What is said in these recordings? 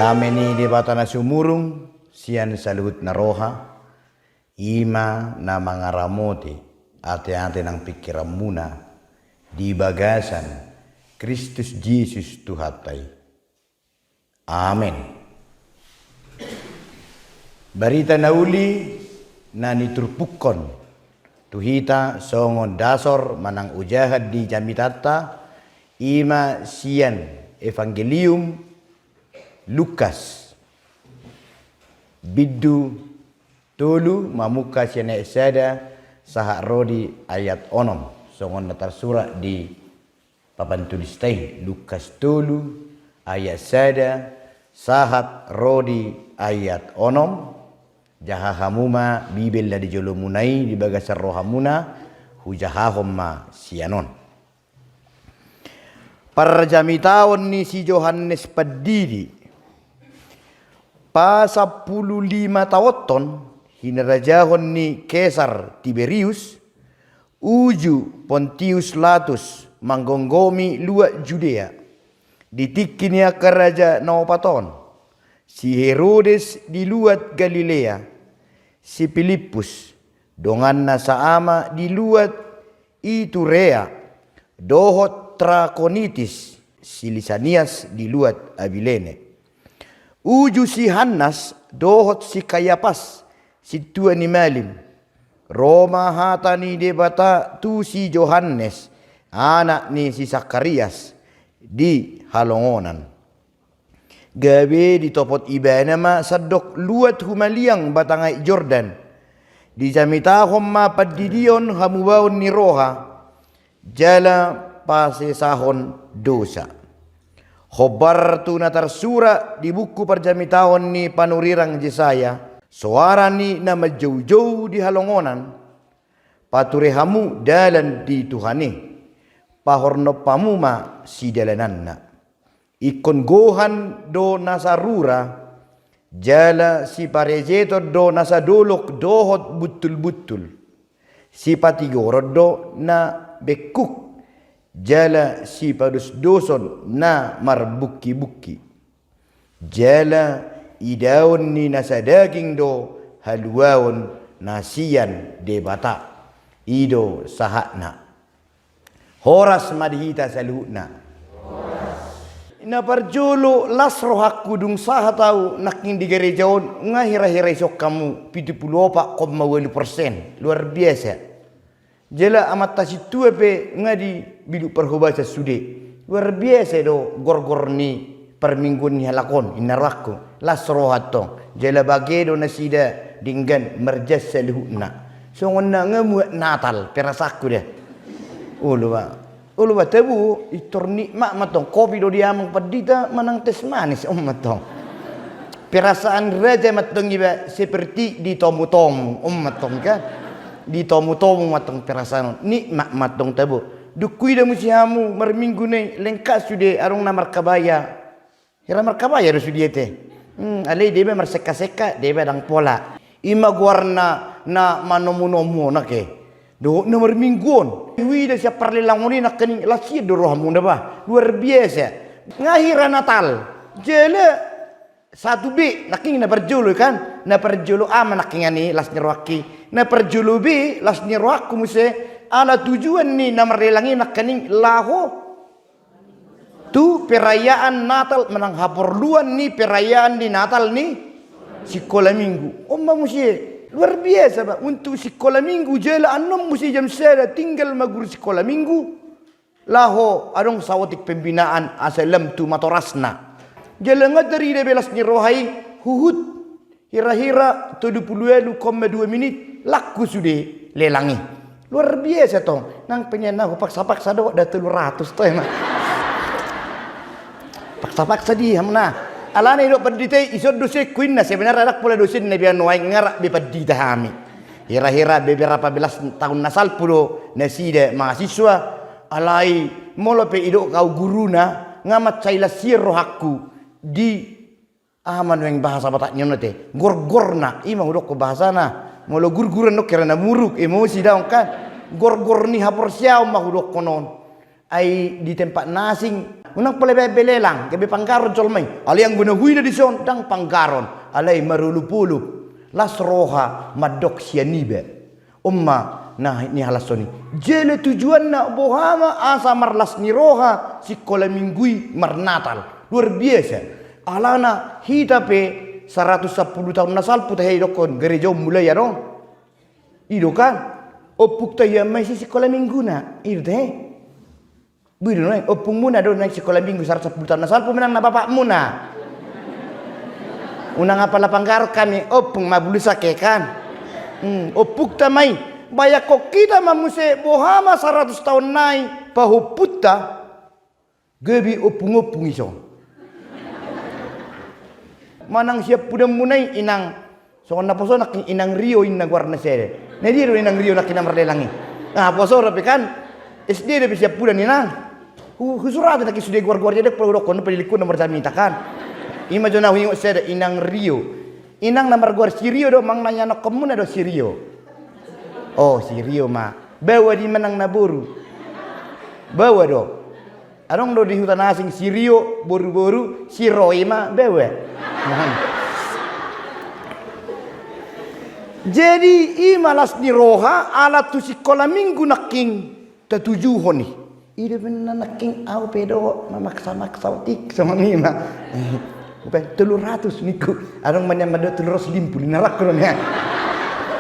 Dameni di batana sumurung sian saluhut na roha ima na mangaramoti ate-ate nang pikiran muna di bagasan Kristus Yesus Tuhatai. Amin. Barita nauli na niturpukon tuhita songon dasor manang ujahad di jamitata ima sian evangelium Lukas biddu tolu mamuka siana esada sahak rodi ayat onom songon natar surat di papan tulis tain Lukas tolu ayat sada sahat rodi ayat onom jahahamuma bibel la di jolomunai di bagasar rohamuna hujahahomma sianon parjamitawon ni si Yohanes Padidi pa 15 tawaton hinarajahon ni Kaisar Tiberius uju Pontius Latus manggonggomi luak Judea ditikinia keraja Naopaton si Herodes di luat Galilea si Filipus dongan saama di luat Iturea dohot Trakonitis si Lisanias di luat Abilene uju si Hannas dohot si Kayapas si tua ni Malim Roma hatani debata tu si Yohanes anak ni si Sakarias di halongonan gawe di topot ibana ma sadok luat humaliang batangai Jordan di jamitahom ma padidion hamubaon ni roha jala pasesahon dosa khobar tu natar sura di buku perjamitahon ni panurirang Yesaya suara ni nama jauh-jauh di halongonan paturehamu dalan di Tuhani pahorno pamuma si dalananna ikon gohan do nasarura jala si parejeto do nasadolok dohot butul-butul si patigoro do na bekuk jala si padus doson na marbuki-buki jala idaon ni nasa daging do haluaon nasian debata ido sahakna horas madhita saluhna na parjolo lasro hakku dung saha tau naking di gerejaon ngahira-hira isok kamu 74,8% luar biasa jela amat tasi tua pe ngadi bidu perhubasa sude luar biasa do gor-gor ni permingguan ni halakon inarakku lasro hatong jela bagedo nasida dinggan merjas saluhna so ngonna ngamu Natal perasaku dah ulu ba tebu itor nikmat matong kopi do diamang padita manang tes manis matong perasaan raja matong iba seperti di tomu-tomu matong kan di tomu-tomu matong perasaan nikmat matong tebu dukui dah musiamu merminggu ni lengkap sudah arung na markabaya hira markabaya do sudah teh alai debe marseka-seka debe dang pola ima guarna na manomu-nomu nake do nomor mingguan wida siap parlelangoni nak kening lasi do rohamu dah luar biasa ngahira Natal jele satu b naking na perjulu kan na perjulu ama naking ani las nyerwaki na perjulu b las nyerwaku muse ala tujuan ni na marlelangi nak kening laho tu perayaan Natal menang haporluan ni perayaan di Natal ni sekolah minggu muse luar biasa Pak untuk sekolah minggu jela anom musi jam sada tinggal magur sekolah minggu laho adong sawatik pembinaan asalam tu matorasna jela ngadari de belas ni rohai huhut hira-hira 72,2 menit laku sude lelangi luar biasa tong nang penyana paksa-paksa do da 300 toh emang paksa-paksa di hamna alane do padite isod dose kuin na sebenarnya anak pula dosen na bian wae ngarak be padita hami hira-hira beberapa belas tahun nasal pulo nasida mahasiswa alai molo pe ido kau guruna ngamat caila sirro hakku di aman weng bahasa batak nyono te gor-gorna ima udok ko bahasana molo gur-guran nok kerana muruk emosi daong kan gor-gor ni hapor siaw mah udok konon ai di tempat nasing unang pelebelelang kebe pangkaron colmay ali ang guna huina di son dang pangkaron alay marulupulup las roha madok sianibe umma nah ni halasoni jele tujuan na bohama asa marlas ni roha si kola minggui marnatal luar biasa alana hitape 110 tahun nasal putah hidokon gereja mulai ya dong ido kan opuk ta ya mai si sekolah minggu na ido teh bidu nai opung muna do naik sekolah minggu 110 tahun nasal pemenang na bapak muna unang apa lapanggar kami opung mabulusa ke kan opuk ta mai bayak kok kita mamuse bohama 100 tahun nai pahuputta gebi opung-opung iso manang siap pudam munai inang so na poso nak inang Rio inang warna sere ne diro inang Rio nak kinam relangi nah poso rapi kan SD de siap pudan inang husurat nak sudah guar-guar jadi produk kono pelilikun nomor minta kan ima jona wingo sere inang Rio inang nomor guar si Rio do mang nanya nak komuna do si Rio oh si Rio ma bawa di menang naburu bawa do arong do di hutan asing si Rio boru-boru si Roy ma bawa jadi imalas ni roha alat tu sikola minggu naking tetuju honi ide benar naking au pedo mamaksa tik sama ni ma upai 300 niku arong manyamado 350 narak kronya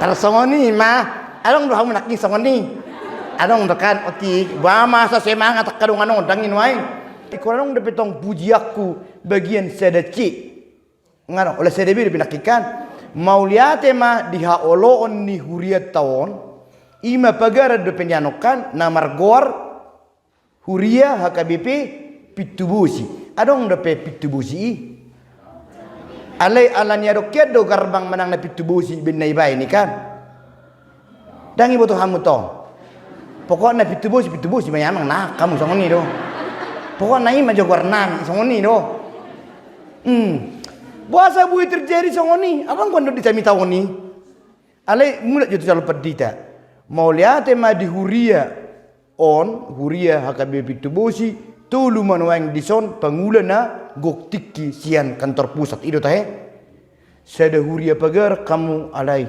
tar sama ni ma arong do hamu naking sama ni arong tekan oti ba masa semangat kadung anong dangin wae ikurang de petong puji aku bagian sedeci ngano oleh sedebi dipinakikan mauliate ma dihaoloon ni huriat taon ima pagara do penyanokan namar gor huria HKBP pitubusi adong do pe pitubusi alai alanya do kedo garbang menang na pitubusi bin naibai ni kan dangi boto hamu to pokoknya pitubusi mayamang nah kamu songoni do pokoknya ima jo warnan songoni do Buasa bui terjadi songoni, abang kondo dicami tawoni. Ale mulat jatuh calon perdita. Mau lihat tema di huria HKBP Tubosi, tulu manuang dison pangulan na goktiki sian kantor pusat itu tahe. Sada huria pagar kamu alai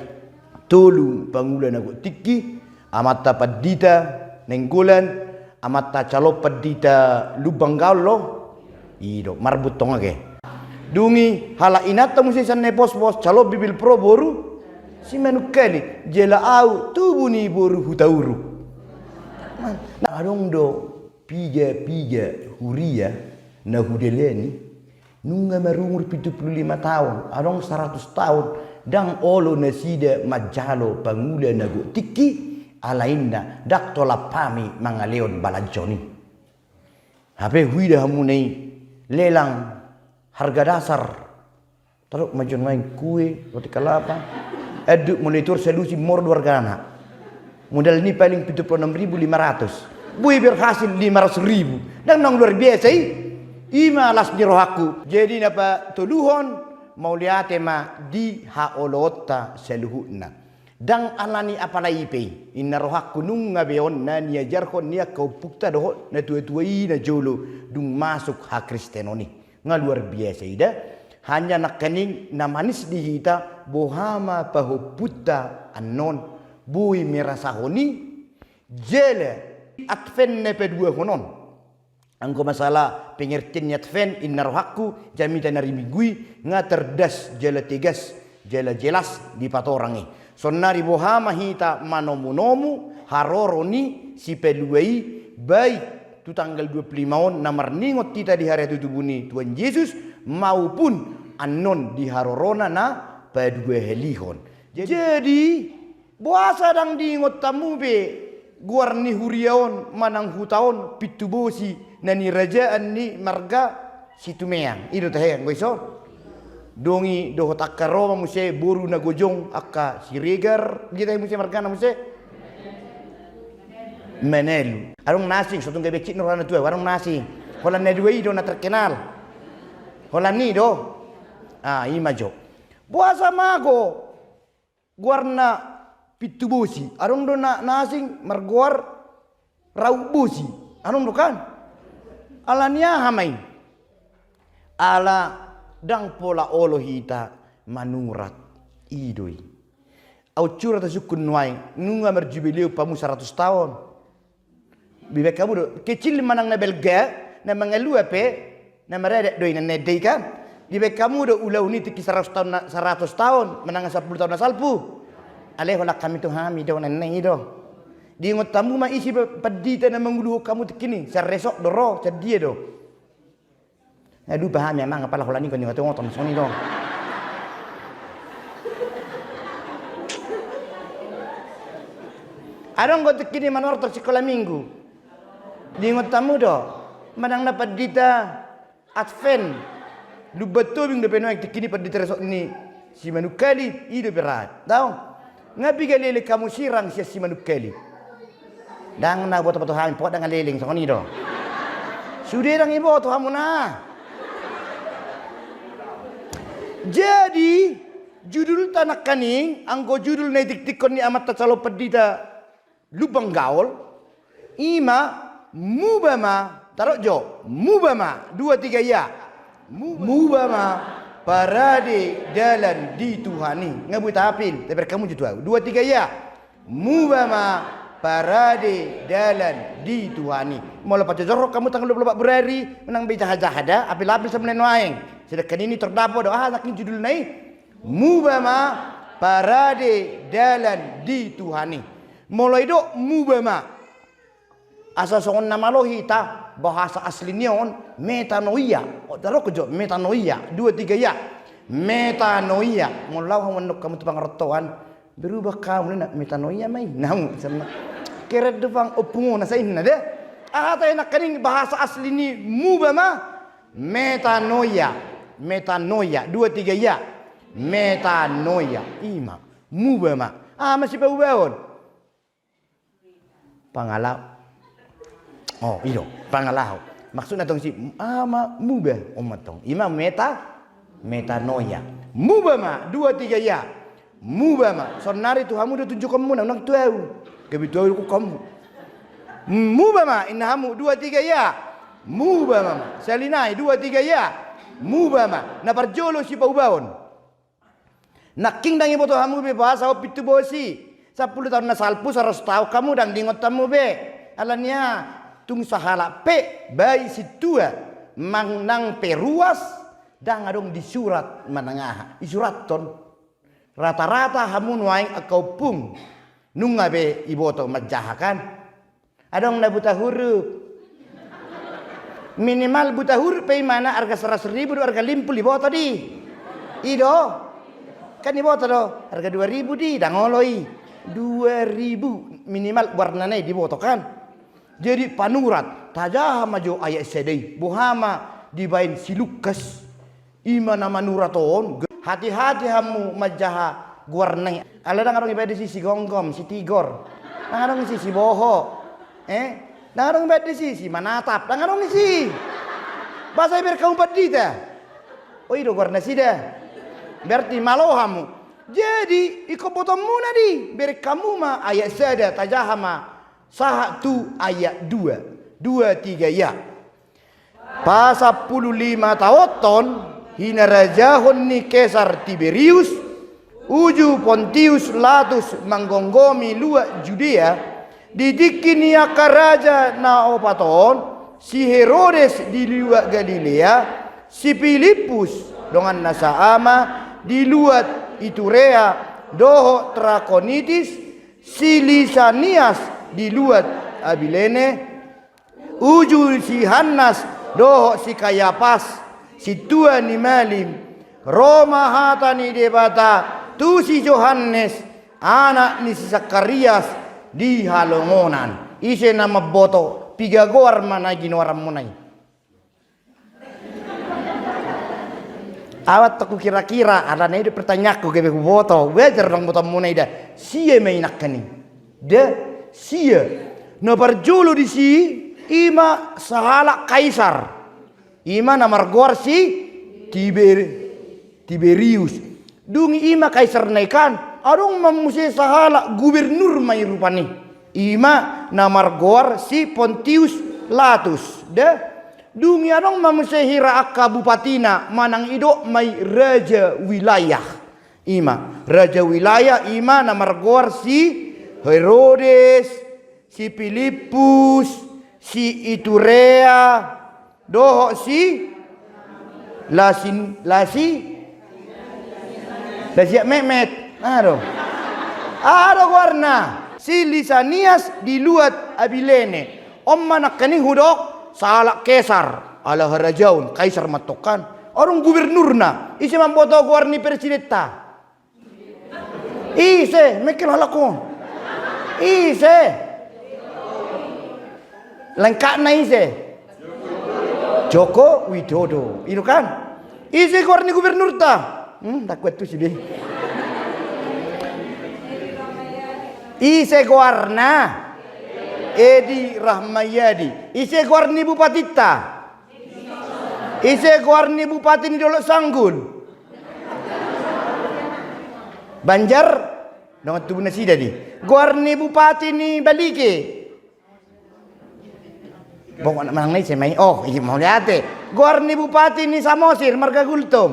tulu pangulan na goktiki amata perdita nenggulan amata calon perdita lubang gaulo. Ido marbut tongage. Dungi hala inata musi sanne pos calo bibil pro boru si menukali jela au tubuni boru hutauru na adong do piga huria na hudeleni nunga marumur 75 tahun adong 100 tahun dang olo na sida majalo pangula na go tiki alainda dak tola pami mangaleon balanconi habe huida hamunai lelang harga dasar taruh majon main kue roti kelapa eduk monitor solusi mor wargana modal ini paling 76.500 bui berhasil 500.000 dan nong luar biasa ima las nirohaku jadi napa tuluhon mau lihat ma di haolota seluhuna dang alani apalai pe inna rohaku nung ngabeon na nia jarhon nia kau pukta doh na tuai na jolo dung masuk ha kristenoni nga luar biasa ida hanya nak kening na manis dihita bohama pahuputa anon bui merasahoni jele atfen nepe dua honon angko masalah pengertian atfen inna rohaku jamita narimigui nga terdas jele tegas jele jelas di patorangi sonari bohama hita manomu haroroni si peluai baik tu tanggal 25 on namar ningot kita di hari itu buni Tuhan Yesus maupun anon di harorona na padue helihon jadi buasa dang dingot tamu be guar ni huriaon manang hutaon pitubosi nani rajaan ni marga situmeang itu teh ngoiso dongi do takaroma muse boru na gojong akka siregar kita muse marga na muse menelu arong nasi sotong gabe cik norana tua warung nasi holan ne dua ido na terkenal holan ni do imajo buasa mago guarna pitubusi arong do na nasi marguar rau busi arong do kan Alanya hamai. Ala dang pola olo hita manurat idoi. Au curah tasukun nuai nunga merjubileu pamu 100 tahun. Bibe kamu do kecil manang na belga na mangelu ape na mereda doi na nedei kan. Bibe kamu do ulau ni tiki 100 tahun menang 10 tahun na salpu. Ale hola kami tu hami do na nei do. Di ngot tamu ma isi padita na mangulu kamu tikini sa resok doro sa dia do. Aduh paham ya mang apa lah hola ni ko ni ngoton soni do. Adong gotek kini manor sekolah minggu. Di ngotamu do, manang dapat dita advent. Lu betul bing depan nak kini pada teresok ni si manukali itu berat. Tahu? Ngapi galile kamu sirang si manukali. Dang na buat apa ham pot dengan leling sokoni do. Sudah dang ibu tu hamu na. Jadi judul tanah kaning, anggo judul na tiktikon ni amat calo pedita lubang gaul ima mubama taruh jo mubama 2 3 ya mubama parade jalan di Tuhani ngabu tapil tapi kamu jutu 2 3 ya mubama parade jalan di Tuhani mau lepas jorok kamu tanggal 24 berari menang beca hada apil apil semenen waeng sedangkan ini terdapat doa saking judul nai mubama parade jalan di Tuhani. Mulai do mubama asa songon nama lohita bahasa aslinya on metanoia daro kejo metanoia 2 3 ya metanoia mulau honok kamu tu pangertoan berubah kamu nak metanoia mai namu sama keret dufang opungo na sa inna de ata nak kaning bahasa asli ni mubama metanoia 2 3 ya metanoia ima mubama masih bau pangalau. Oh, iyo, pangalau. Maksudnya tong si mubah tong. Ima metanoia. Mubama 2 3 ya. Mubama. Sonari tu hamu dah tunjuk kamu nak tahu. Kebetulan aku kamu. Mubama inahamu 2 3 ya. Mubama. Salinai 2 3 ya. Mubama. Na parjolo si paubaon. Naking dangi boto hamu be bahasa pitu bosi. 10 tahun na salpu 100 tahun kamu dang dingot tamu be alanya tung sahala pe bayi situa mangnang peruas dang adong di surat manangah isurat ton rata-rata hamun waing akau pung nunga be iboto majahakan adong na buta huruf minimal buta huruf pe mana harga 100.000 harga 50 iboto di ido kan iboto do harga 2.000 di dangoloi 2.000 minimal warnanya dibotokan. Jadi panurat tajah maju ayat sedai buhama dibain silukas ima nama nuraton hati-hati hamu majaha warnanya ala dang arong ibadah si gonggom si tigor dang arong si boho dang arong ibadah si manatap dang arong si bahasa ibadah kaum padita oh itu warna sida berarti malo hamu. Jadi iko botom muna di beri kamu ma ayat sada tajahama satu ayat 2 3 ya pas 15 tahun hina rajahun ni Kesar Tiberius uju Pontius Latus manggonggomi lua Judea didikinia karaja na opaton si Herodes di luar Galilea si Filipus dengan nasaama di luar Iturea doho Trakonitis si Lisanias di luar Abilene uju si Hannas doho si Kayapas si tua ni Malim Roma hata ni debata tu si Johannes anak ni si Zakarias di Halongonan ise nama boto pigagor managi noram munai. Awat aku kira-kira ada nih pertanyaanku ke boto wajar dong boto munai dah sia mainak kani dah sia no parjolo di si ima sahala kaisar ima namar gor si Tiberius dungi ima kaisar naikan adong mamusi sahala gubernur mai rupani ima namar gor si Pontius Latus dah Dungi adong mamusehira akka bupatina manang ido may raja wilayah. Ima raja wilayah ima na margor si Herodes, si Filipus, si Iturea, doho si Lasi Mehmet. Ado warna si Lisanias diluat Abilene. Omma nakani hudok salah Kaisar ala harajaun Kaisar matokan orang gubernurna isi mamboto guarni presidenta ise mekil halakon ise lengkap na ise Joko Widodo itu kan ise guarni gubernur ta takut tuh sih ise guarna Edi Rahmayadi. Ise guarni bupati ta. Ise guarni bupati ni Dolok Sanggul. Banjar dengan tubuh nasi tadi. Guarni bupati ni Balike. Bong mang ni semai. Oh, ini mau lihat. Guarni bupati ni Samosir Marga Gultom.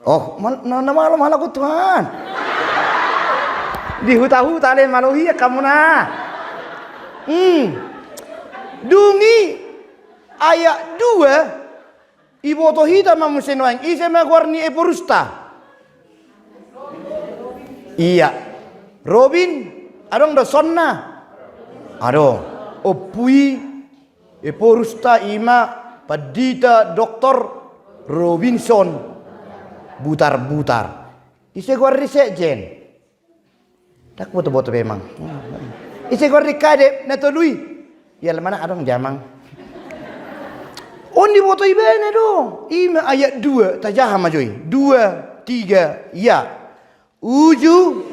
Oh, nama malam aku Tuhan. Di huta-huta le maluhi kamu na. Dungi ayat 2 ibu tohita mamusenwang ise magwarni eporusta. Iya. Robin adong do sonna. Ado opui eporusta ima padita Dr. Robinson butar-butar. Ise gwarni sekjen. Tak boto-boto memang. Isi gordi kade na tolui. Ya mana adong jamang. Ondi boto ibene do. Ima ayat 2 tajah majoy. 2 3 ya. Uju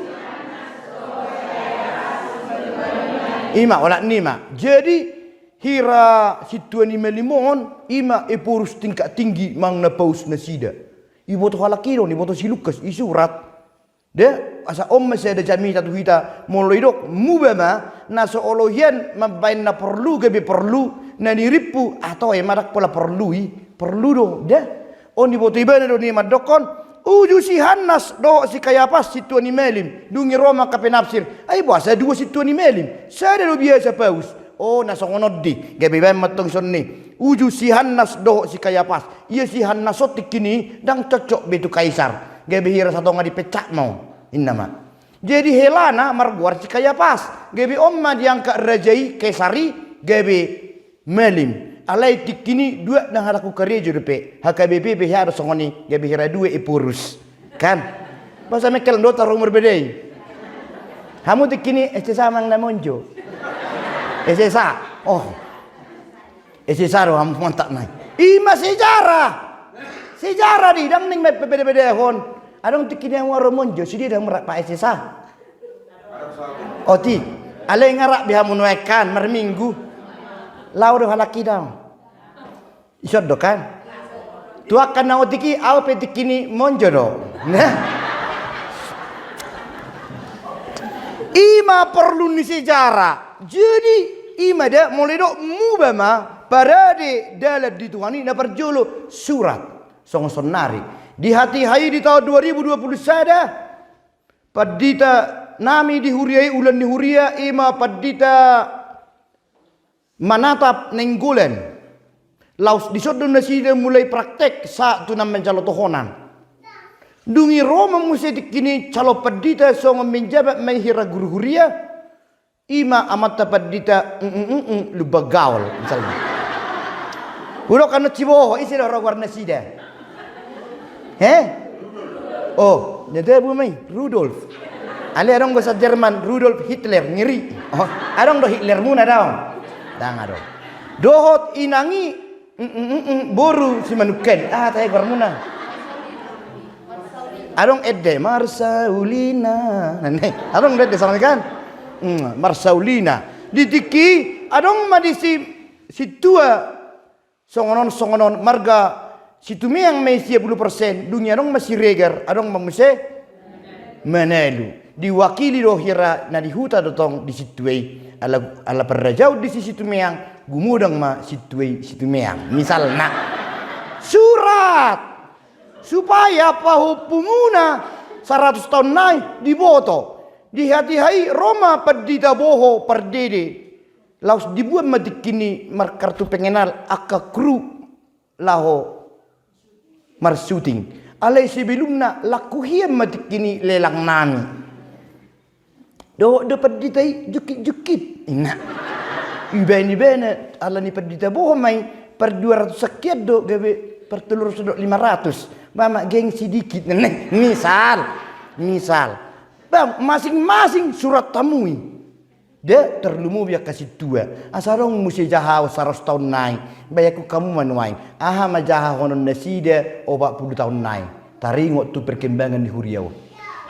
ima ola nima. Jadi hira situani melimon ima epurus tingkat tinggi mang na paus nasida. Ibu to halakiro ni boto si Lukas isurat. De asa masih ada jami tatu hita mulai dok mubama na seolohian mabain na perlu gabe perlu na diripu atau madak pola perlu do de oni boto ibana do ni madokon uju si Hanas do si Kayapas si tuani melim dungi Roma kapenapsir ai buasa dua si tuani melim sada do biasa paus oh na songonodi gabe ban matong sonni uju si Hanas do si Kayapas iya si Hanas sotik kini dang cocok betu Kaisar gabe hira satu ngadi pecak mau innama jadi helana marguar si Kayapas gabe omma diangkat rajai Kaisari gabe melim alai tikini dua nang halaku karejo depe HKBP be harus songoni gabe hira dua epurus kan bahasa mekel ndota rumur bedai hamu tikini samang namonjo sa oh ro hamu montak nai ima sejarah di dang ning beda-beda hon adong tikini yang waro monjo sidi dah merak Pak SSA oti ale ngarak biha munuekan merminggu lau do halaki dang isod do kan tuakan na otiki au petikini monjo do nah ima perlu ni sejarah jadi ima dah mulai do mubama parade dalam dituani na perjolo surat song sonari di hati hai di tahun 2020 sada padita nami dihuriai ulan dihuria ima padita manatap nenggulen laus disodon nasida mulai praktek saat tu nam mencalo tohonan dungi Roma musik kini calo padita song menjabat menghira guru huria ima amata padita lubagaul misalnya udah karena ciboh isi orang warna sida oh jadi bu mai Rudolf ale adong bahasa Jerman Rudolf Hitler ngiri oh adong do Hitler muna daw dang ado dohot inangi boru si manuken tayo muna adong edde Marsaulina nane adong edde sama kan Marsaulina ditiki adong madisi si tua songonon marga situ yang Mesia 10% dunia dong masih regar adong mamuse menelu diwakili do hira na di huta dotong di situ ala perrajau di situ yang gumudang ma situ meang. Misalnya surat supaya pahupumuna 100 tahun naik diboto. Di hati-hati Roma perdita boho perdede. Laus dibuat matik kini kartu pengenal aka kru laho marsuting. Alai sebelumna lakuhian matik kini lelang nami. Do perdita jukit. Ina. Ibani ala ni perdita boho mai per 200 sekian do gabe per 500. Mama gengsi dikit. Misal. Bang, masing-masing surat tamui. Dia terlumu biar kasih tua. Asarong musi jahaw 100 tahun naik. Bayaku kamu manuain. Aha majaha honon nasida 40 tahun naik. Taringot tu perkembangan di Huriau.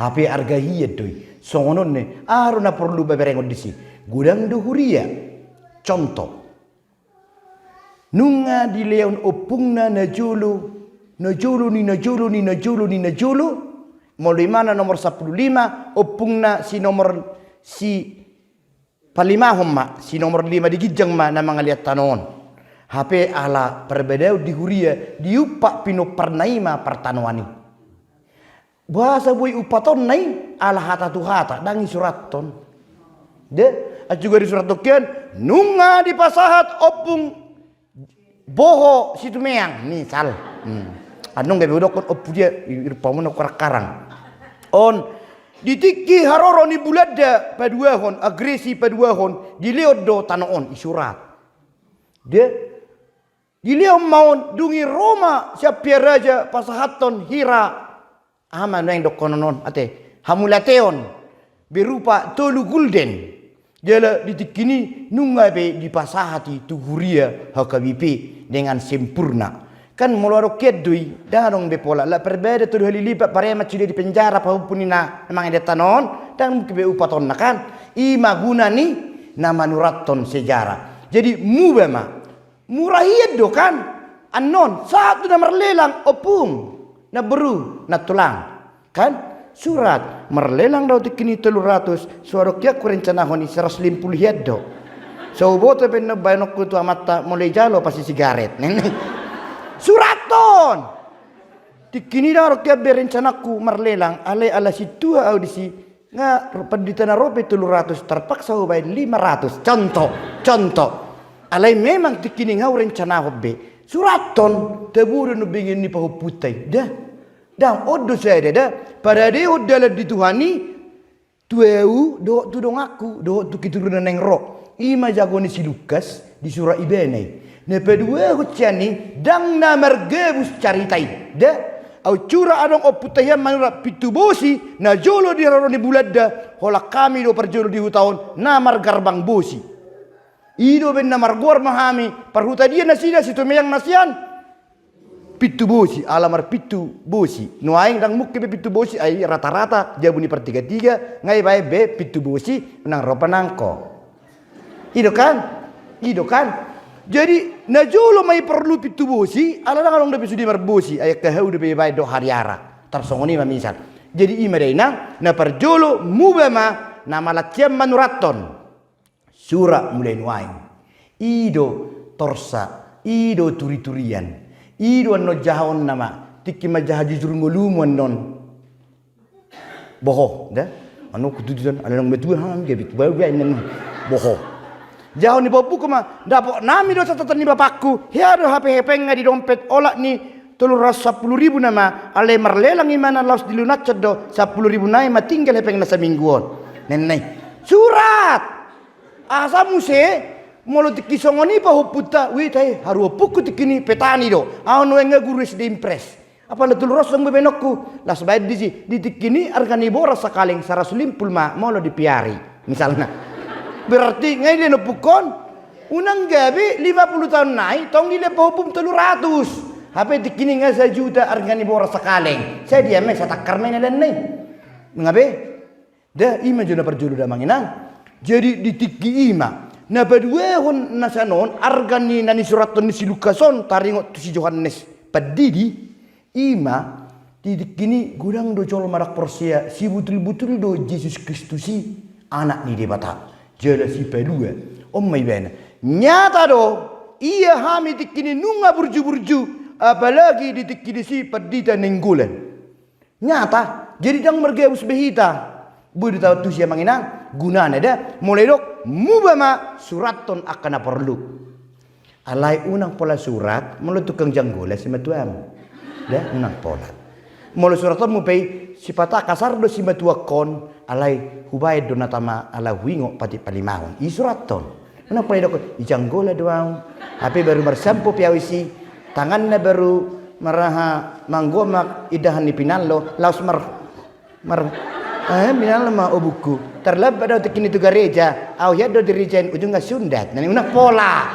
HP harga hiya doi. Songonon ne. Aruna perlu beberengot disi. Gudang di Huria. Contoh. Nunga di leon opungna najulu. Najulu. Mulai mana nomor 15 opungna si nomor si palimahom ma si nomor 5 digijang ma na mga liat tanon. HP ala perbedau di Huria diupak pino pernaima pertanuani. Bahasa buai upaton nai ala hata tu hata dangi suraton. De juga di surat tokian nunga di pasahat opung boho situ meang misal. Anong gabe udokon opu dia irpamun karang. On ditiki haroro ni bulada paduahon agresi paduahon dileodo tanoon isurat. Dia dileo maun dungi Roma siapia raja pasahaton hira aman nang dokononon ate hamulateon berupa tolu gulden. Jala ditikini nungabe di pasahati tuhuria hakabipi dengan sempurna. Kan mulai kedui darong bepola la perbeda tu halilipat parema sudah di penjara pahupunina memang ada tanon dan kebe upaton kan ima guna ni nama nuraton sejarah. Jadi mubama murahiyad do kan anon satu nama lelang opung na beru na tulang kan surat merlelang daw tikini 300 suara kia kurencanahon 150 do. So boto ben banok ku tu amata mulai jalo pasti sigaret. Suraton tikini daro kia berencanaku marlelang ale ala situ audisi nga pendita na rope 300 terpaksa ubay 500 contoh alay memang tikini nga rencana hobbe suraton teburu no bingin ni pahuputay dah odo saya dah pada dia odala dituhani tueu do tudong aku do tu kiturunan neng ro ima jagoni si Lukas di surah Ibenai. Nepedua hucani dang na margebus caritai da au cura adong oputayan manura pitubosi na jolo di raroni buladda hola kami do perjolo di hutaon namar garbang bosi ido ben namar gor mahami perhuta dia nasida situ meyang nasian pitubosi alamar pitubosi nuaing dang mukke be pitubosi ai rata-rata jabuni per 3 ngai bae be pitubosi nang ropanangko ido kan jadi najolo mai perlu pitu bosi ala nang dapat sudi marbosi ayak kahau dapat bayi do hariara tarsongoni misal jadi imadena na perjolo mubama nama latiam manuraton surah mulai nuaing ido torsa ido turi-turian ido no jahon nama tiki majahaji jurungolumu non boho dah anu kutudan ala nang betu hang gebit bae boho jauh ni babu kuma dapok nami do catatan ni bapakku hiado HP nga di dompet olak ni 310.000 nama ale marlelang imana laus dilunat cedo 10.000 nai ma tinggal hepeng na sa mingguon nenai surat asa muse molo tikisongoni pa huputa wi tai haru puku tikini petani do anu nga guru SD impres apa na tulros ang bebenokku las bayad di tikini arganibora sakaling 150 ma molo dipiari misalnya. Berarti ngayon pukon unang gabi 50 tahun naik tong dile pahupum 300 hape tikini nga sa juta arganibora sakaling saya diame sa takar may nalan nai ngabe da ima juna perjulu da manginang jadi ditiki ima na badwehon nasanon argani nani suraton ni si Lukason taringot tu si Johannes padidi ima dikini gudang do jol marak porsia si butul-butul do Yesus Kristusi anak ni debata jela si pedua mai bena Nyata do, iya hami tikini nunga burju-burju, apalagi ditikini si perdita nenggulan. Nyata, jadi dang mergebus behita. Budu tahu tu siya manginang, gunanya dah, mulai dok, mubama suraton akan perlu. Alai unang pola surat, mulut tukang janggola si matuam. Dah, unang pola. Mulut suraton mupay, si patah kasar do si matua kon, alai hubay do natama ala wingo pati palimahon. I suraton. Unang pola dok, i janggola doang. Tapi baru bersampo piawisi, tangannya baru maraha manggomak idahan ni pinalo, laos minal ma obuku terlebih ada tikini tu gereja au ya do dirijen ujung sundat nani una pola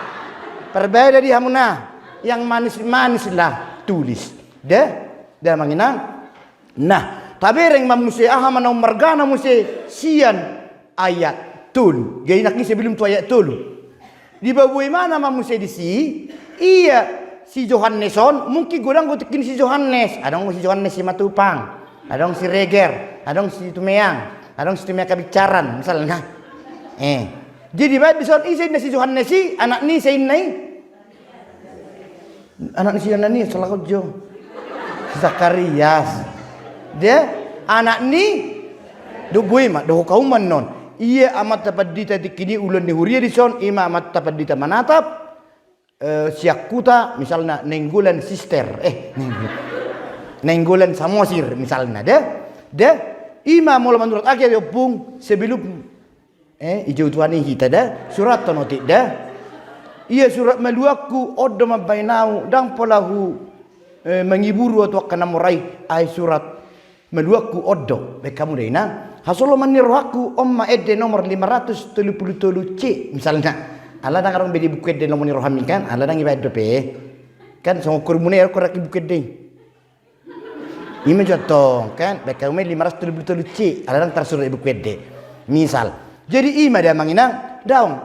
berbeda di hamuna yang manis-manis lah tulis dah manginang nah tapi reng mamusi aha manau margana musi sian ayat tul gainak ni sebelum tu ayat tul di babui mana mamusi di si iya si Johanneson mungkin godang go tikini si Johannes adong si Johannes si Matupang adong si Reger, adong si Tumeang, adong si Tumeang kabicaran misalnya. Jadi baik bisa isi nasi Johannes si anak ni saya ini, anak ni si anak ni salah kerja, Zakarias. Dia anak ni dubui mak doh kauman non. Ia amat dapat dita dikini ulun ni huria di son, ima amat dapat dita manatap. Siakuta misalnya nenggulan sister, nenggolan samosir misalnya dah ima mula menurut akhir yopung sebelum ijau tuani kita dah surat tonotik dah iya surat meluaku odo mabainau dang polahu mengiburu atau kana murai ai surat meluaku odo be kamu deh nah hasolo manirohaku omma edde nomor 533 C misalnya ala dang arong bedi buku edde nomor nirohami kan ala dang ibadah pe kan sama kurmune aku raki buku edde Ima jatuh kan, mereka umai 533 C, ada yang tersurat ibu kede. Misal, jadi ima dia manginang, daun,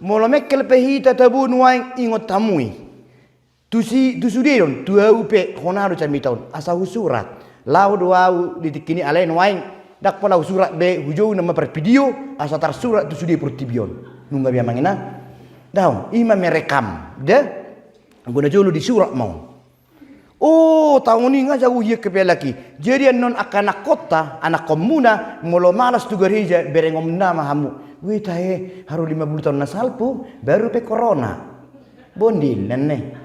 mula mekel pehita tabu nuai ingot tamui. Tusi tusudiron, dua upe honaru cami tahun, asal surat. Lau doau ditikini alai nuai, dak pola surat be hujau nama per video, asal tersurat tusudi pertibion. Nungga dia manginang, daun, ima merekam, deh, guna julu di surat mau. Oh, tahun ini nggak jauh ya lagi. Jadi non anak kota, anak komuna, mula malas tu gereja berengom nama hamu. Wih tahe, harus 50 tahun nasalpu, baru pe corona. Bondil nene.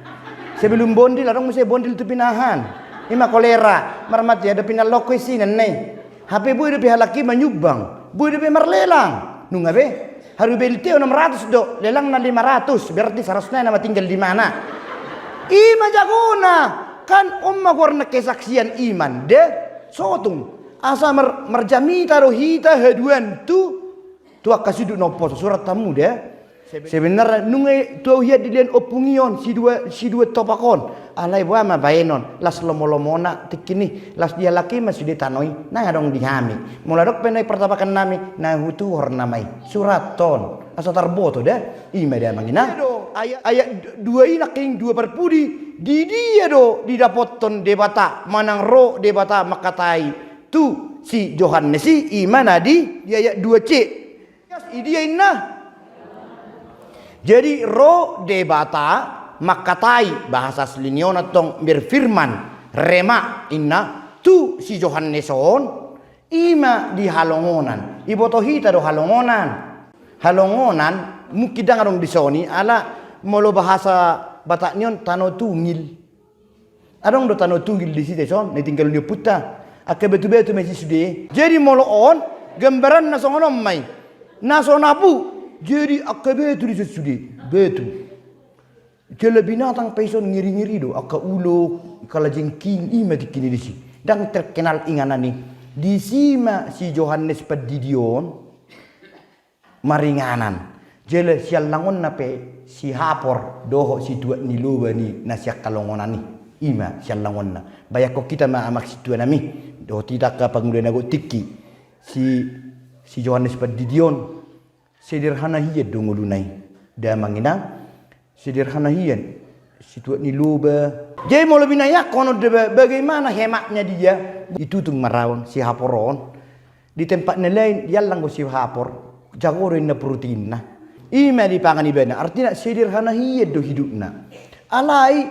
Sebelum bondil, orang mesti bondil tu pinahan. Ima kolera, marmat ya ada pinal lokasi nene. HP bu ada pihak laki menyubang, bu ada marlelang. Nunggu be, harus beli 600 do, lelang na 500, berarti seharusnya nama tinggal di mana? Ima jaguna. Kan umma warna kesaksian iman deh sotung asa merjami taruh hita haduan tu akasidu nopo surat tamu deh sebenarnya nungai tu hiat dilian opungion si dua topakon alai buama baenon las lomolomona tikini las dia laki masih ditanoi nah dong dihami muladok penai pertapakan nami nah hutu warna mai surat ton asa tarboto deh ima dia mangina ayat dua inak king dua perpudi di dia do didapoton debata manang ro debata makatai tu si Johannes si imana di ayat 2C dia inna jadi ro debata makatai bahasa selinion tong berfirman rema inna tu si Johanneson ima di halongonan iboto hita do halongonan mungkin dangarong di soni ala molo bahasa Batak nion tano tungil. Adong do tano tungil di situ son, ni tinggal dia puta. Ake betu-betu masih sudah. Jadi molo on gambaran nasongonom mai. Nasonapu. Jadi ake betu di situ sudah. Betu. Jele binatang peson ngiri-ngiri do. Aka ulo, kala jengking ima dikini di sini. Dan terkenal inganan ni. Di sima si Johannes Pedidion maringanan. Jele sial langon nape si hapor doho si tuat ni luba ni nasiak kalongonan ni ima sial langon na bayak ko kita ma amak si tuan nami doho tidak ka pangulian ago tiki si Johannes Pedidion sederhana hiyan dongolunay da manginang sederhana hiyan si tuat ni luba jadi mau lebih nayak kono bagaimana hematnya dia itu tung marawon si haporon di tempat lain yalang go si hapor jagorin na protein na Ima di pangan ibana. Artinya sederhana hiya do hidupna. Alai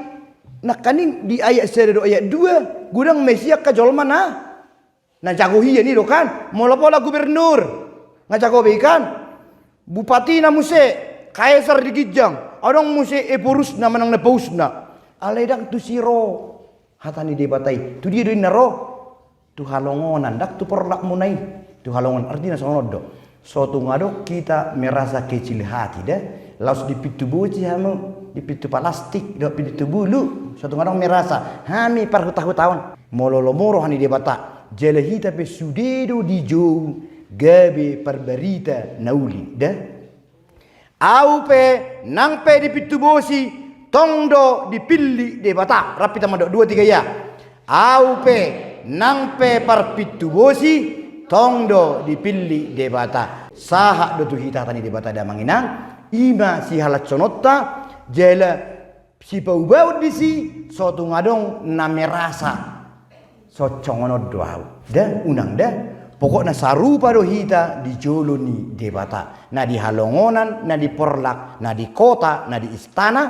nak kaning di ayat 1 do ayat 2 gudang Mesia ka jolma na jago hiya ni do kan. Mola pola gubernur. Ngajago be kan. Bupati na muse kaisar di Gijang. Adong muse epurus na manang na paus na. Alai dak tu siro. Hatani debatai. Tu dia do naro. Tu halongonan dak tu porlak munai. Tu halongon artinya sonodo. Suatu ngadok kita merasa kecil hati dah. Laus di pitu buci hamu, di pitu plastik, di pitu bulu. Suatu ngadok merasa hami par tahun. Mololo moro hani debata. Jelehita pe sudedo di jo gabe perberita nauli dah. Au pe nang pe di pitu bosi tongdo dipilih debata. Rapi tamadok 2 3 ya. Au pe nang pe par pitu bosi tongdo dipilih debata. Sahak do tu hita tani debata da manginang. Ima si halat sonotta jela si paubau disi sotu ngadong na merasa. So congono doau. Da unang da. Pokoknya sarupa do hita di joloni debata. Na di halongonan, na di porlak, na di kota, na di istana.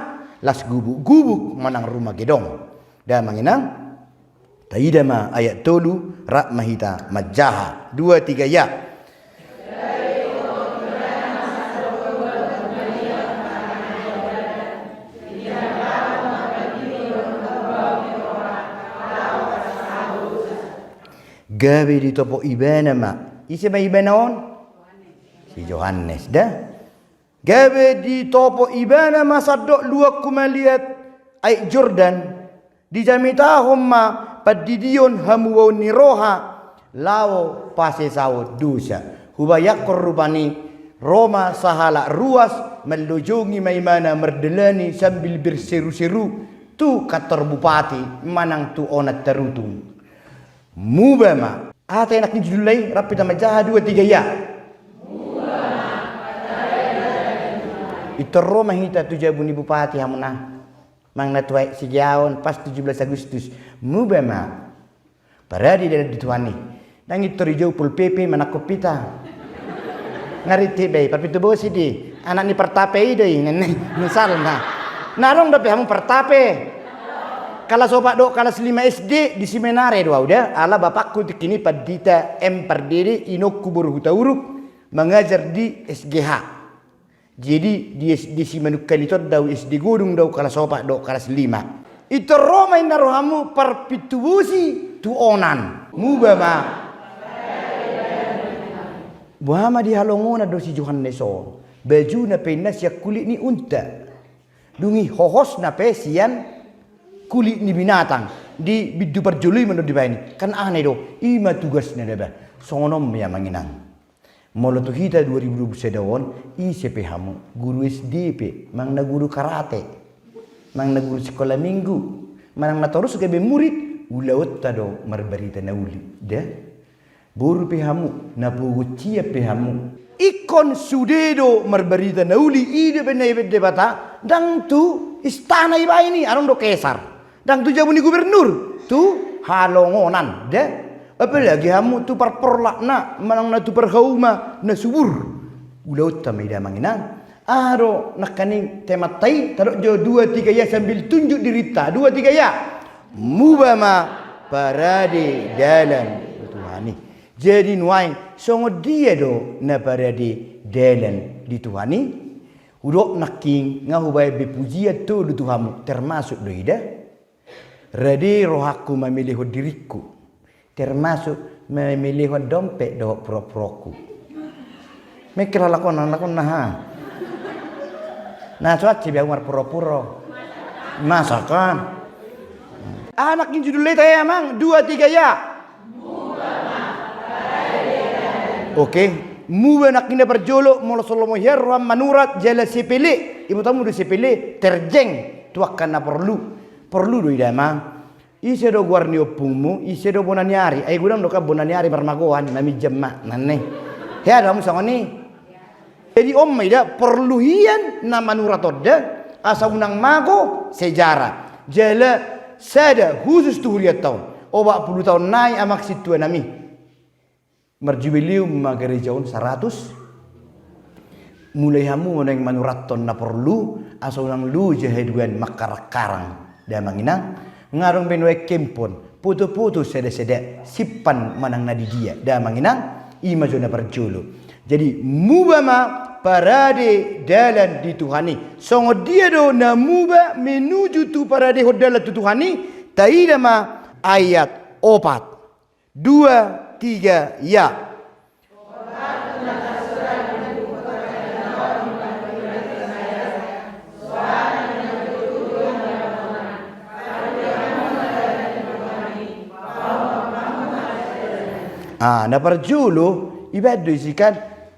Las gubuk-gubuk manang rumah gedong. Da manginang. Taidama ayat tolu rak mahita majaha 2 3 ya. Gawe di topo ibana ma. Isi ma ibana on? Si Johannes dah. Gawe di topo ibana ma sadok luak kumaliat aik Jordan. Di jamitahum ma padidion hamu wa niroha lao pase sawo dosa. Hubayak korubani Roma sahala ruas melujungi maimana merdelani sambil berseru-seru tu kator bupati manang tu onat terutung. Mubama. Ate enak ni judulai rapi nama jaha 2 3 ya. Itu Roma hita tu jabuni bupati hamuna. Mang natuai sejaon pas 17 Agustus. Mubama. Paradi dari dituani. Nang itu rijau pul PP manakopita. Ngariti bay perpitu bosi di. Anak ni pertape idai misalnya. Narong dapat hamu pertape. Kalau sobat dok kelas 5 SD di seminare doa udah ala bapakku kini padita perdiri inok kubur hutaurup mengajar di SGH. Jadi di Simanukkan itu dau SD Gunung dau kelas sobat dok kelas 5. Itu Roma yang naruhamu perpitubusi tu onan. Mubama. Buhama di halongona do si Johannes on. Baju na penas ya kulit ni unta. Dungi hohos na pesian kulit ni binatang di bidu perjului menurut dibaini kan aneh do ima tugasnya deba sonom ya manginang molo tu hita 2020 sedawon ICP hamu guru SDP mang na guru karate mang na guru sekolah minggu mang na terus kebe murid ulaut tado marbarita nauli dah buru pehamu na pugu cia pehamu ikon sudedo marbarita nauli ide benai debata dang tu istana iba ini arong do kesar dan tu jabuni gubernur tu halongonan deh apalagi hamu tu perporlak na manang na tu perhauma na subur ulaut tamida manginang aro nakaning tematai tarok jo 2 3 ya sambil tunjuk dirita 2 3 ya mubama parade dalan Tuhani jadi nuai songo dia do na parade dalan di Tuhani udok naking ngahubai bepujian tu Tuhamu termasuk doida Radi rohaku memilih diriku termasuk memilih dompet do pro-proku. Mikir lakon nah. Nah soat si biar puro-puro. Masakan. Anak yang judulnya tanya mang 2 3 ya. Oke, mu anak ini berjolok molo solomo herram manurat jala sepele. Ibu tamu do sepele terjeng tu akan perlu do idama ise do guarni opungmu ise do bonaniari ay gudam do ka bonaniari barmagoan nami jemma nanne he ada musangoni jadi omma ida perlu hian na manuratodda asa unang mago sejarah jala sada khusus tu huriat tahun 40 tahun nai amak situ nami merjubilium magarejaun 100 mulai hamu yang manuraton na perlu asal nang lu jaheduan makar-karang da manginang ngarong benwe kempon putu-putu sede-sede sipan manang nadi dia da manginang ima jona perjulu. Jadi mubama parade dalan di Tuhani. Songo dia do na muba menuju tu parade hodala tu Tuhani. Taidama ayat 4 2 3 ya. Na perjulu ibadah isikan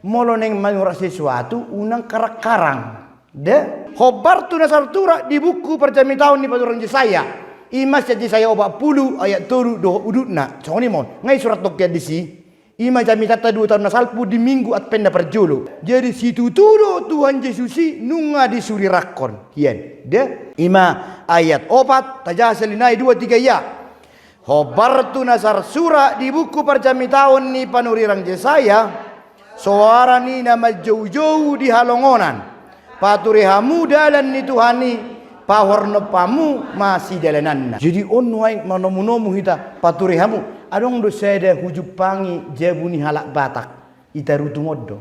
molo neng manyurak sesuatu unang karak-karang de khobar tu nasar tura di buku perjami tahun ni padurang saya imas jadi saya obat pulu ayat turu doh udutna congoni mon ngai surat dokya di si ima jami tata 2 tahun nasalpu di minggu at penda perjulu jadi situ turu Tuhan Yesusi nunga di suri rakon hien de ima ayat 4 tajaselinai 2 3 ya. Khobartu nasar surah di buku perjami tahun ni panurirang Jesaya suara ni nama jauh-jauh di halongonan paturi hamu dalan ni Tuhani pahorno pamu masih dalanan. Jadi onwai manomu-nomu hita paturi hamu adong do seda hujub pangi jabuni halak batak ita rutu moddo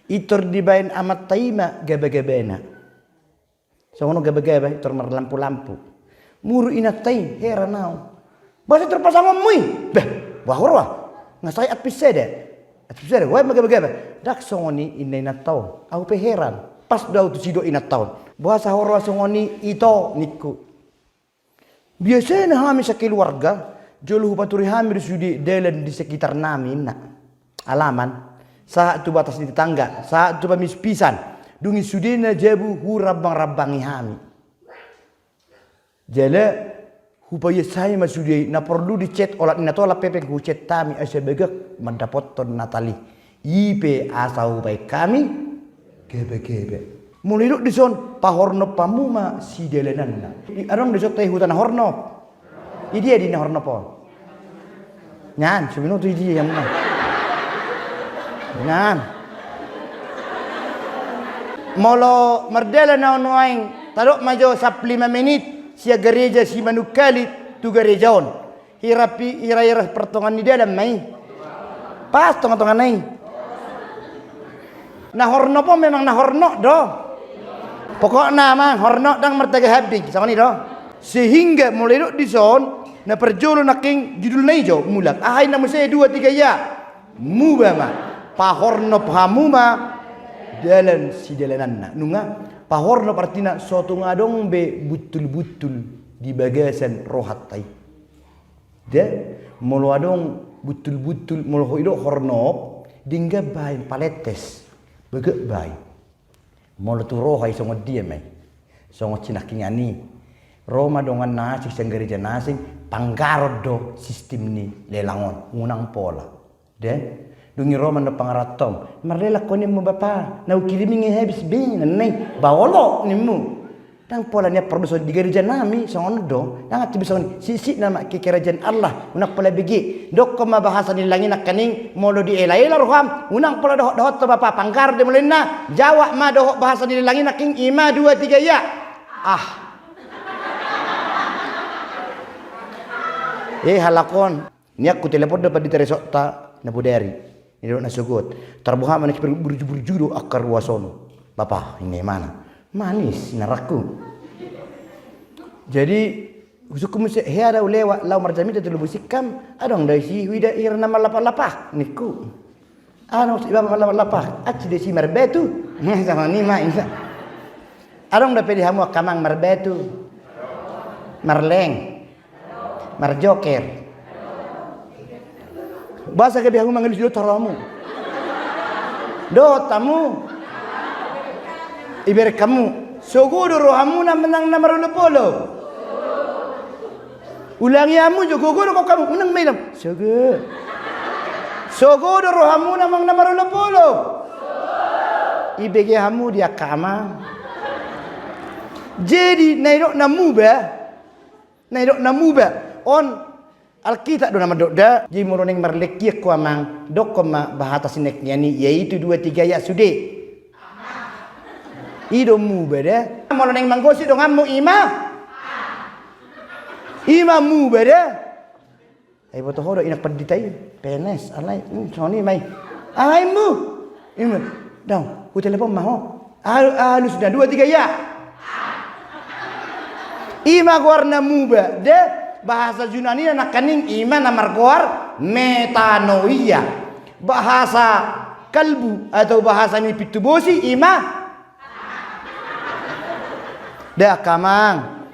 itor dibain amat taima gaba-gabena songono gaba-gaba itor mar lampu-lampu muru inatai heranau bahasa terpasang mui bah bahorwa ngasai atpisede wai maga-maga dak songoni inai natau au pe heran pas dau tu sido inatau bahasa horwa songoni ito niku biasanya hami sakeluarga joluh paturi hami sudi dalan di sekitar nami nak alaman saat tu batas di tetangga saat tu pamis pisan dungi sudina jabu hurabang-rabangi hami jala hupaya saya masudi na perlu dicet olat na tola pepeng hu chat tami asebegek mendapoton natali ipe asau baik kami gebe mulai duk dison pahorno pamuma si delenanna adong desok teh hutan horno dia di horno pon nyan sebino tu dia yang mana nyan molo merdela na onoaing tadok majo 5 menit sia gereja si manukali tu gerejaon hirapi ira-ira pertongan di dalam mai pas tongan-tongan nai nah horno po memang nah horno do pokoknya mah horno dang mertaga habis sama ni do sehingga mulai duk di son na perjolo naking judul nai jo mulak ahai na muse 2 3 ya mubama pa horno pamuma dalan si dalananna nunga pahorno partina soto ngadong be butul-butul di bagasan rohat tai de molo adong butul-butul molo hoido hornop dingga bay paletes bege bay molo tu rohai songo dia mai songo cinakingani Roma dongan nasi gereja nasi panggarod do sistem ni lelangon ngunang pola de dungi Roma na pangaratom marlela ko ni mo bapa na ukilimingi habis bin nay bawolo ni mo tang pola niya produso di gereja nami songon do nang ati bison sisi nama ke kerajaan Allah unak pola bigi dok ko mabahasa ni langin kaning molo di ela-ela roham unang pola doh to bapa panggar de mulena jawa ma doh bahasa ni langin king ima 2 3 ya halakon niak ku telepon dapat di teresok ta na budari ini na sugot terbuha manis berjuru akar wasono bapak ini mana manis naraku jadi usukum se ada lewa lau marjami telu busikam adong dai si wida ir nama lapah niku ano si bapa lapah aci desi marbetu sama ni ma insa adong da pedi hamu kamang marbetu marleng marjoker bahasa ke bihamu manggil do taramu do tamu iber kamu sogodo rohamu na menang na marulopolo ulangi amu jo gogodo ko kamu menang melam sogodo rohamu na mang na marulopolo ibege hamu dia kama jadi naidok namuba on Alkitab do nama dokda ji muloneng marlekia ku amang dokoma bahata sinek nyani yaitu 2-3 ya sude. Ido mu beda muloneng manggosi do ngamu ima mu beda. Ai boto hodo inak paditai PNS alai soni mai. Ai mu. Ima dong ku telepon maho. Alu sudah 2-3 ya. Ima warna mu beda. Bahasa Yunani anak kaning iman namar goar metanoia. Bahasa kalbu atau bahasa ni pitubosi ima. Dah kamang.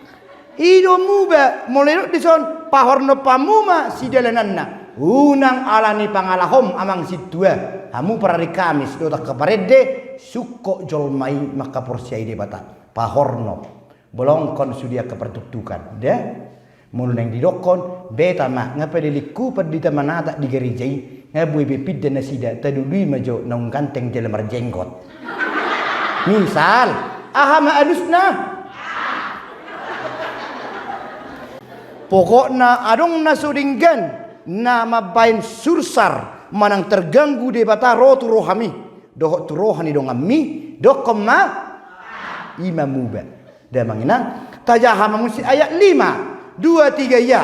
Ido muba mulai dison pahorno pamuma si dalananna. Unang alani pangalahom amang situa. Hamu parari Kamis do tak kaparede suko jolmai maka porsiai de bata. Pahorno. Bolongkon sudia kepertuktukan. Dah mulai didokon beta mak ngapa diliku perdita manata di gerijai ngabui bepid dan nasida tadului majo naung kanteng dalam jenggot. Misal ahama adusna pokokna adong nasudinggan nama bain sursar manang terganggu de bata rotu rohami dohok tu rohani dong ami dokom ma imamuba da manginang tajahama musi ayat 5 2-3 ya.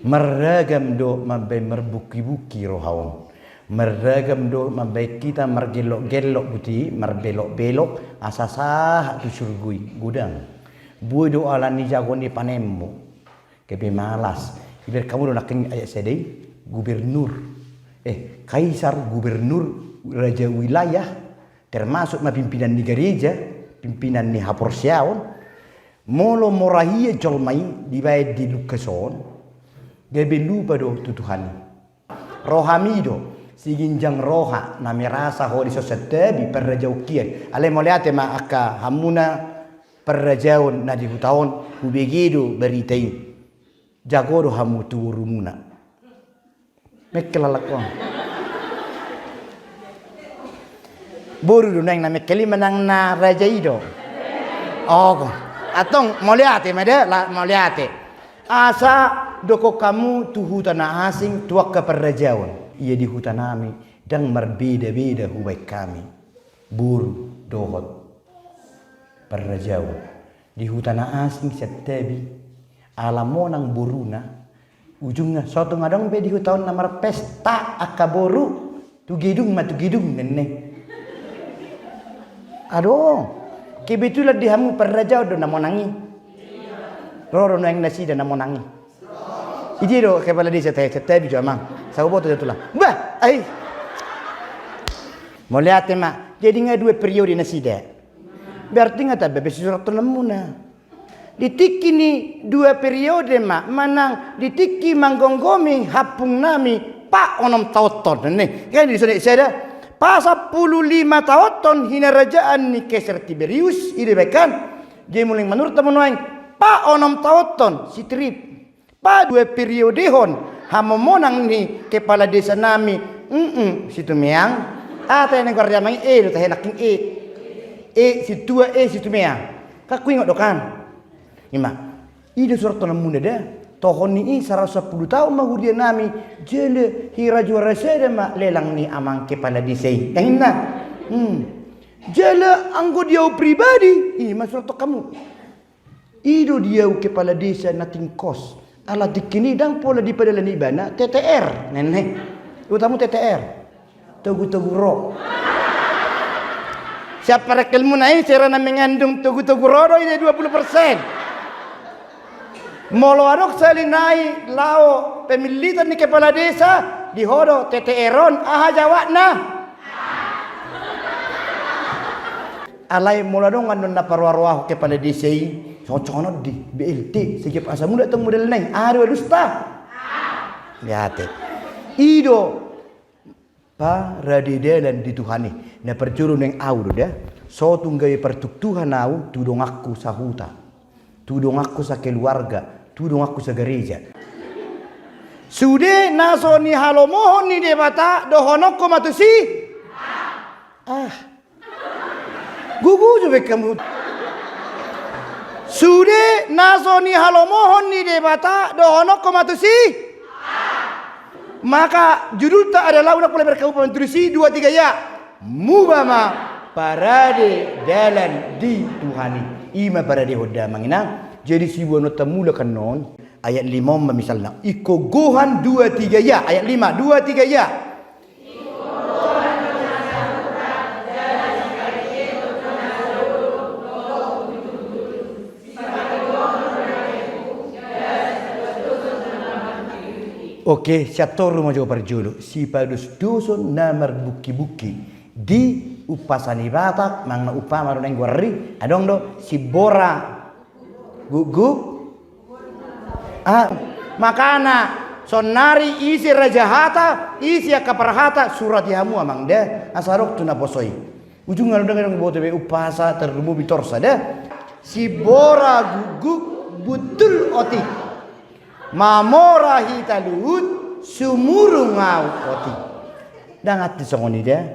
Meragam do mambai merbuki-buki rohaon. Meragam do mambai kita mergelok-gelok buti, merbelok-belok asasah tu surgui gudang. Bui do alani jagoni panemmu. Kebe malas. Iber kamu do naking ayat sedih. Gubernur, kaisar, gubernur, raja wilayah, termasuk pimpinan di gereja, pimpinan ni haporsiaon, molo morahia jolmai dibayar di lukason, gabe lupa do tutuhani. Rohamido, siginjang roha, nami rasa hori sosetebi perrajaukian. Ale moliate ma aka hamuna perrajaun na di hutaon, hubegido beritai, jagodo hamu turumuna. Mekkelalak ko. Buru do nang na mekkeli menang na raja ido. Oh, atong moliate made la moliate. Asa doko kamu tu hutana asing tuak ke perrajawan. Ia di hutanami dan berbeda-beda hubai kami. Buru dohot perrajawan. Di hutana asing setebi alamonang buruna. Ujungnya suatu ngadong be di tahun namar pesta akaboru tu gidung nene. Aduh, kebetulan dihamu perraja do namonangi. Roro nang nasi dan namonangi. Iji do kepala desa teh bijo amang. Sawo boto jatulah. Bah, ai. Moliate ma, jadi nggak 2 periode nasi deh. Berarti nggak tabe surat lemuna. Ditiki ni 2 periode mak manang ditiki manggonggomi hapung nami pak onom tauton nih kan di sana saya pas 15 tauton hina rajaan ni Kaisar Tiberius ini kan dia mulai menurut teman-teman pak onom tauton si trip pak 2 periode hon hamomonang ni kepala desa nami situ meang ata yang negara jamang do teh naking situ situ meang kaku ingat dokan Ima, ide surat namun ada tohon ni 110 tahun mahudie nami jele hira juara seda mak lelang ni amang kepala disei. Yang ina, jele anggo dia pribadi. Ima surat kamu. Ido dia kepala desa nating kos. Ala dikini dang pola di padalan ibana TTR nenek. Utamu TTR. Tugu-tugu ro. Siapa rekelmu naik serana mengandung tugu-tugu ro ini 20%. Molo adok salinai lao pemilitan ni kepala desa di hodo TTR-on aha jawabna. Alai molo dong andon na parwarwah kepala desa cocono di BLT sikip asa muda tong model nai ado dusta. Lihat. Ido pa radidelan di Tuhani na percuru neng au dah so tunggai pertuktuhan au tudong aku sahuta tudong aku sa keluarga tudong aku sa gereja Sude naso ni halomohon ni debata dohonok ko matusi. Gugu juga kamu. Sude naso ni halomohon ni debata dohonok ko matusi. Maka judul tak adalah unak mulai berkabupaten Turusi 2-3 ya. Mubama parade dalan di Tuhani. Ima parade hoda mangina. Jadi si wono temula kanon ayat 5 misalnya. Iko gohan 2-3 ya. Ayat 5 2-3 ya. Oke, satu rumah jauh perjulu. Si padus dusun namar buki-buki di upasani batak mangna upa maruneng guari. Adong do si bora guguk. Makana sonari isi raja hata isi akaparhata surat yamu amang de asarok tuna posoi. Ujung ngalung dengan bote be upasa terrumu bitor sada. Si bora guguk butul oti. Mamora hita luhut sumuru ngau oti. Dangat disongoni dia.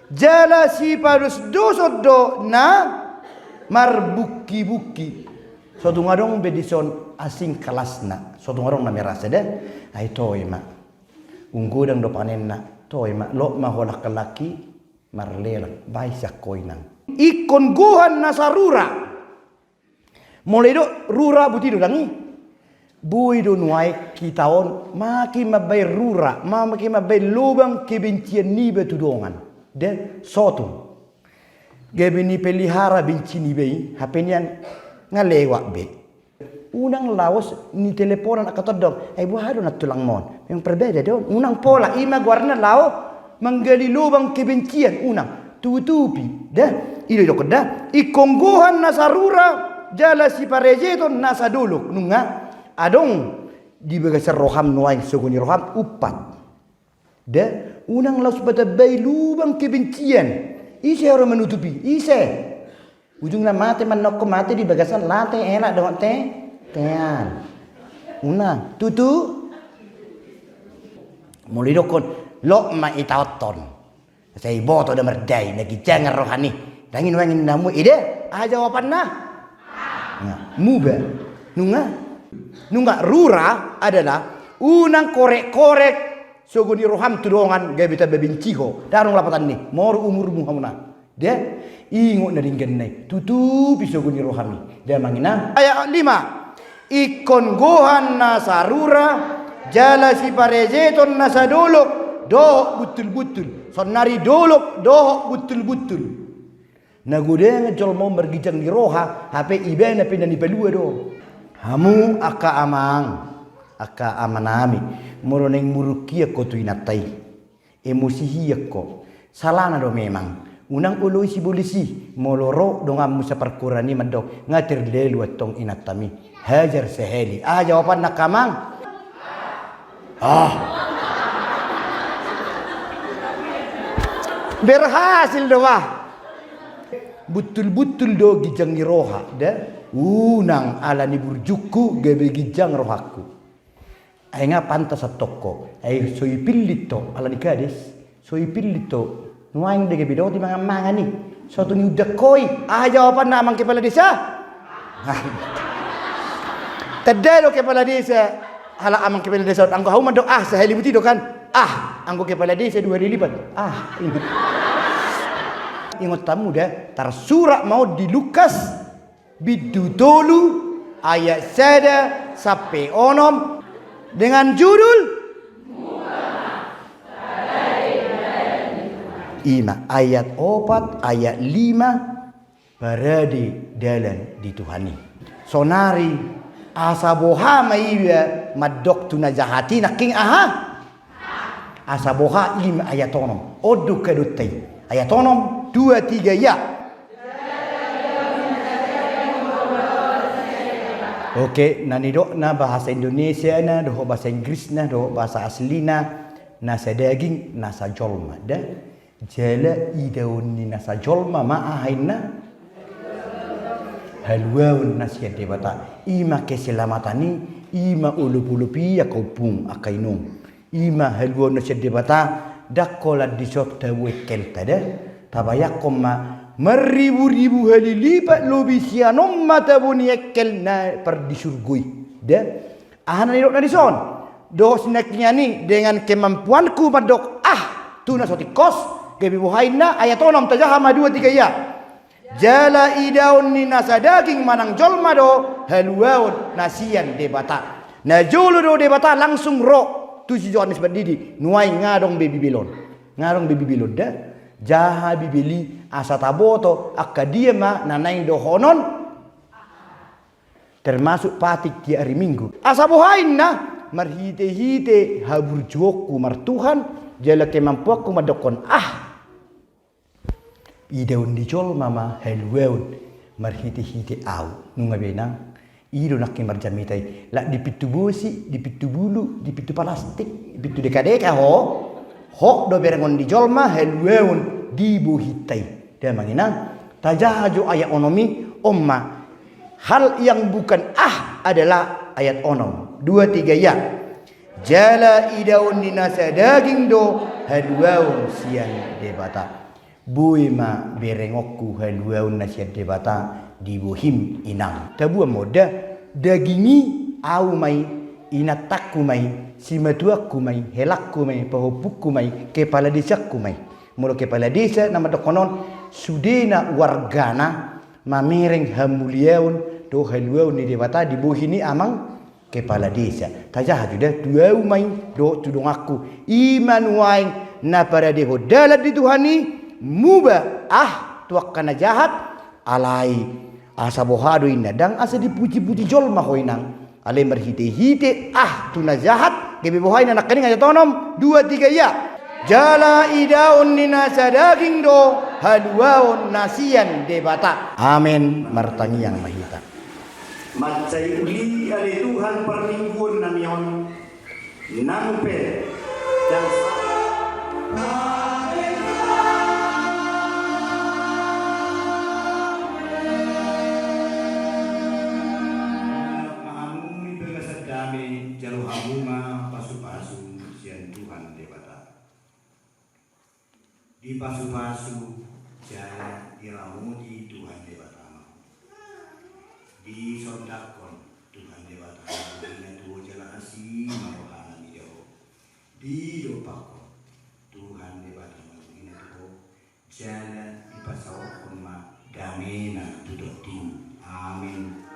Jala si padus dosodo na marbuki-buki. Suatu ngadong bedison asing kelasna. Suatu ngadong na merasa deh. Ai toy ma. Unggu dang do panen na. Toy ma lo maholak kelaki marlela baisak koinang. Ikon gohan nasarura. Mulai do rura butido dangi. Bui do nuai kitaon maki mabay rura, maki mabay lubang kebencian ni betudongan. De soto. Gabi ni pelihara benci ni bei, hapenian ngalewak be. Unang lawas ni teleponan akatodong, ay buhado na tulang mon. Yang berbeda do, unang pola ima guarna lao manggali lubang kebencian unang tutupi. De ilo do kada ikonggohan nasarura jala si parejeton nasa duluk nunga. Adong di bagasar roham nuai sogoni roham upat. De unang laus bata bay lubang kebencian. Ise harus menutupi. Ise. Ujungnya mati manok ke mati di bagasan late enak dengan tean. Unang tutu. Mulai dokon lo ma itaoton. Saya boto da merdai lagi jangan rohani. Dangin wangin namu ide jawaban nah. Muba. Nunga rura adalah unang korek-korek sogoni roham tudongan gaya beta bebenciho darong lapatan ni mor umur muhamuna dia ingo na ringgan nai tutupi sogoni rohami dia mangina ayat 5 ikon gohan nasarura jala si parejeton nasadolok dohok butul-butul sonari dolok dohok butul-butul nagudeng jol mau bergijang di roha HP ibena pindah di pelua do. Hamu aka amanami moroneng murukia ko tuinatai emosi hiya ko salana do memang unang uloy si polisi moloro dongam musa perkurani mado ngatir lelu atong inatami hajar seheli jawaban nakamang berhasil doa betul-betul do gijang roha dah unang ala ni burjuku gebe gijang rohaku. Ay nga pantas sa toko. Ay soy pilito ala ni kades. Soy pilito. Nuang de gebe do ti mga ni. So tu ni udakoy. Jawapan na amang kepala desa. Tadelo kepala desa. Hala amang kepala desa. Angko hau mandok sa helibuti do kan. Angko kepala desa 2 hari lipat. Ingot tamu dah tersurat mau di Lukas bidudolu ayat 1 sampai 6 dengan judul ayat 4 ayat 5 berada dalam dituhani sonari asaboha maiya madok tunajahati naking asaboha 5 ayat 6 odu kadutai ayat 6 2-3 ya. Oke, nani dok na bahasa Indonesia na, doh bahasa Inggris na, doh bahasa asli na, nasa daging, nasa jolma. Da, jala idaun ni nasa jolma ma'ahain na, halwaun nasihat debata. Ima keselamatan ni ima ulup-ulupi ya kopung akainong ima halwo na siya debata dakola disop tawekel tada tabayak koma meribu-ribu hali lipat lobisianom mata buni ekel na perdisurgui de ahana nilok na dison do sinaknya ni dengan kemampuanku madok tuna sotikos kebibuhain na ayat onom tajahama 2-3 ya jala idaun ni nasa daging manang jolma do haluaun nasian debata na jolo do debata langsung ro tu si Johannes berdidi nuai ngadong baby bilon da jaha bibili asa taboto akadiema nanai do honon termasuk patik di hari Minggu asa bohain na marhite-hite habur joku martuhan jala kemampuanku madokon idaun di jol mama helweun marhite-hite au nunga benang ido nak marjamitai la di pitu bosi di pitu bulu di pitu plastik di pitu deka-deka ho do berengon di jol ma helweun di bohitai dia manginang tajahaju ayat onomi omma hal yang bukan adalah ayat onom 2-3 ya jala idaun dinasa daging do helweun sian debata buima berengokku haluaun nasihat debata di bohim inang tabua moda dagingi au mai inatakku mai simatuakku mai helakku mai pahopukku mai kepala desaku mai mula kepala desa nama dokonon sudena wargana mamereng hamuliaun do haluaun ni debata di bohini amang kepala desa tajah sudah dua mai do tudung aku iman waing na para deho dalat di Tuhani muba tuak kana jahat alai asa bohado inadang asa dipuji-puji jol mahoinang alai merhite-hite tuna jahat gebe bohaina nak kening aja tonom 2-3 ya jala idaun nina sadaging do haluaun nasian debata amin martangi yang mahita macai uli ale Tuhan permingguan namion nampe dan jalo hamuma pasu-pasu sian Tuhan debata di pasu-pasu jaya dilamuti Tuhan debata di sodakon Tuhan debata ina tuo jala asih marohana ni jauh di dopakon Tuhan debata ina tuo jala di pasawakon ma damena tudok tim amin